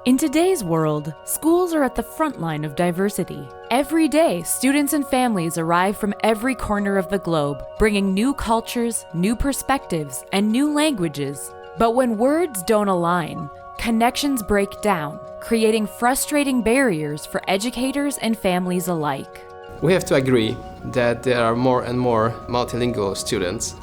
In today's world, schools are at the front line of diversity. Every day, students and families arrive from every corner of the globe, bringing new cultures, new perspectives, and new languages. But when words don't align, connections break down, creating frustrating barriers for educators and families alike. We have to agree that there are more and more multilingual students,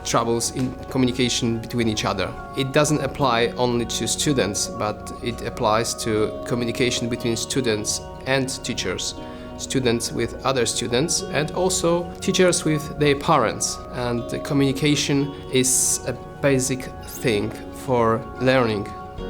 troubles in communication between each other. It doesn't apply only to students, but it applies to communication between students and teachers, students with other students, and also teachers with their parents. And the communication is a basic thing for learning,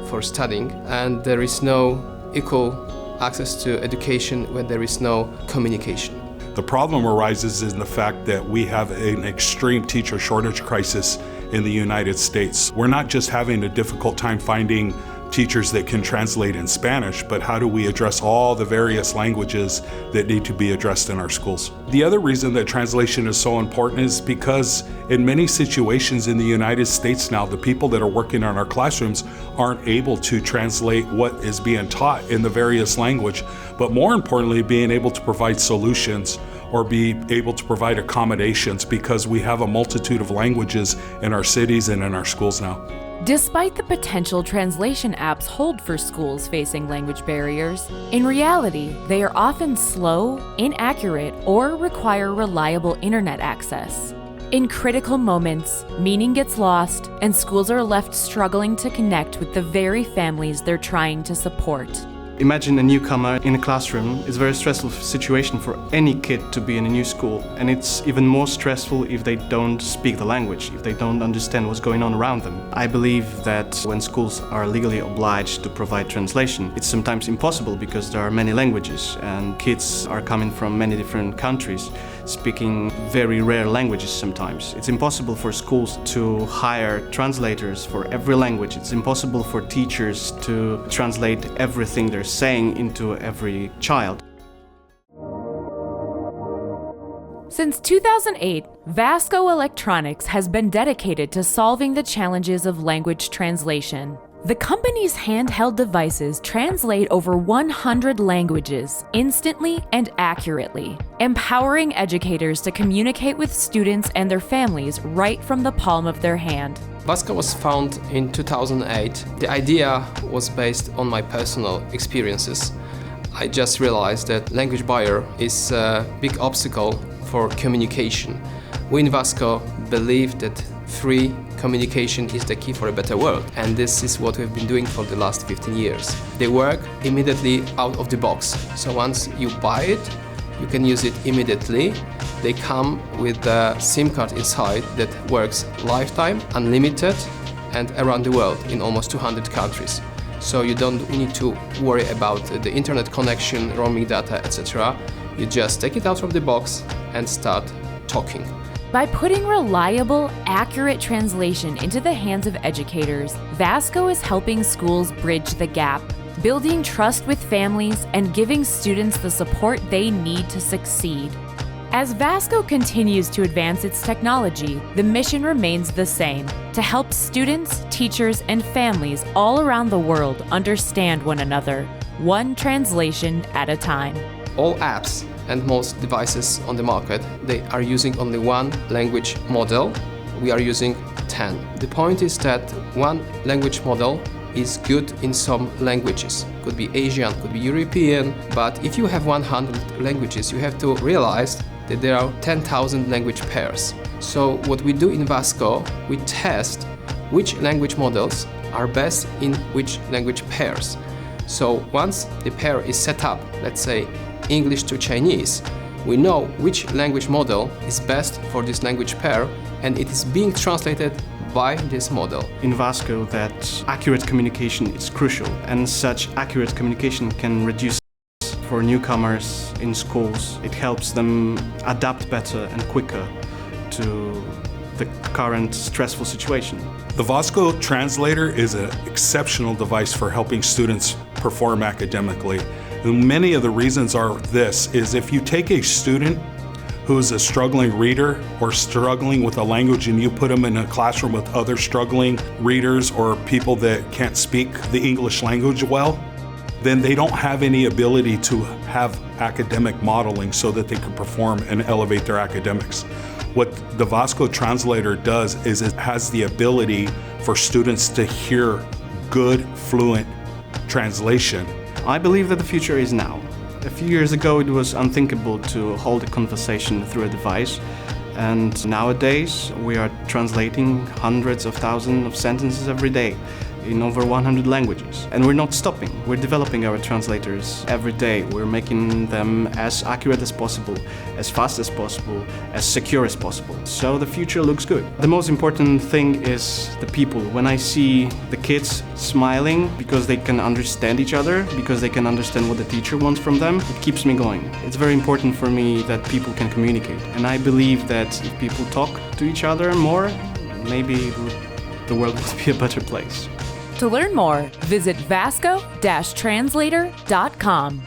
for studying, and there is no equal access to education when there is no communication. The problem arises in the fact that we have an extreme teacher shortage crisis in the United States. We're not just having a difficult time finding teachers that can translate in Spanish, but how do we address all the various languages that need to be addressed in our schools? The other reason that translation is so important is because in many situations in the United States now, the people that are working in our classrooms aren't able to translate what is being taught in the various language, but more importantly, being able to provide solutions or be able to provide accommodations because we have a multitude of languages in our cities and in our schools now. Despite the potential translation apps hold for schools facing language barriers, in reality, they are often slow, inaccurate, or require reliable internet access. In critical moments, meaning gets lost, and schools are left struggling to connect with the very families they're trying to support. Imagine a newcomer in a classroom. It's a very stressful situation for any kid to be in a new school, and it's even more stressful if they don't speak the language, if they don't understand what's going on around them. I believe that when schools are legally obliged to provide translation, it's sometimes impossible because there are many languages and kids are coming from many different countries, speaking very rare languages sometimes. It's impossible for schools to hire translators for every language. It's impossible for teachers to translate everything they're saying into every child. Since 2008, Vasco Electronics has been dedicated to solving the challenges of language translation. The company's handheld devices translate over 100 languages instantly and accurately, empowering educators to communicate with students and their families right from the palm of their hand. Vasco was founded in 2008. The idea was based on my personal experiences. I just realized that language barrier is a big obstacle for communication. We in Vasco believe that free communication is the key for a better world, and this is what we've been doing for the last 15 years. They work immediately out of the box, so once you buy it, you can use it immediately. They come with a SIM card inside that works lifetime, unlimited, and around the world in almost 200 countries. So you don't need to worry about the internet connection, roaming data, etc. You just take it out of the box and start talking. By putting reliable, accurate translation into the hands of educators, Vasco is helping schools bridge the gap, building trust with families and giving students the support they need to succeed. As Vasco continues to advance its technology, the mission remains the same: to help students, teachers, and families all around the world understand one another, one translation at a time. All apps and most devices on the market, they are using only one language model. We are using 10. The point is that one language model is good in some languages. Could be Asian, could be European, but if you have 100 languages, you have to realize that there are 10,000 language pairs. So what we do in Vasco, we test which language models are best in which language pairs. So once the pair is set up, let's say English to Chinese, we know which language model is best for this language pair, and it is being translated by this model. In Vasco, that accurate communication is crucial, and such accurate communication can reduce for newcomers in schools. It helps them adapt better and quicker to the current stressful situation. The Vasco Translator is an exceptional device for helping students perform academically. And many of the reasons are this, is if you take a student who's a struggling reader or struggling with a language and you put them in a classroom with other struggling readers or people that can't speak the English language well, then they don't have any ability to have academic modeling so that they can perform and elevate their academics. What the Vasco Translator does is it has the ability for students to hear good, fluent translation. I believe that the future is now. A few years ago, it was unthinkable to hold a conversation through a device. And nowadays, we are translating hundreds of thousands of sentences every day in over 100 languages. And we're not stopping. We're developing our translators every day. We're making them as accurate as possible, as fast as possible, as secure as possible. So the future looks good. The most important thing is the people. When I see the kids smiling because they can understand each other, because they can understand what the teacher wants from them, it keeps me going. It's very important for me that people can communicate. And I believe that if people talk to each other more, maybe the world will be a better place. To learn more, visit vasco-translator.com.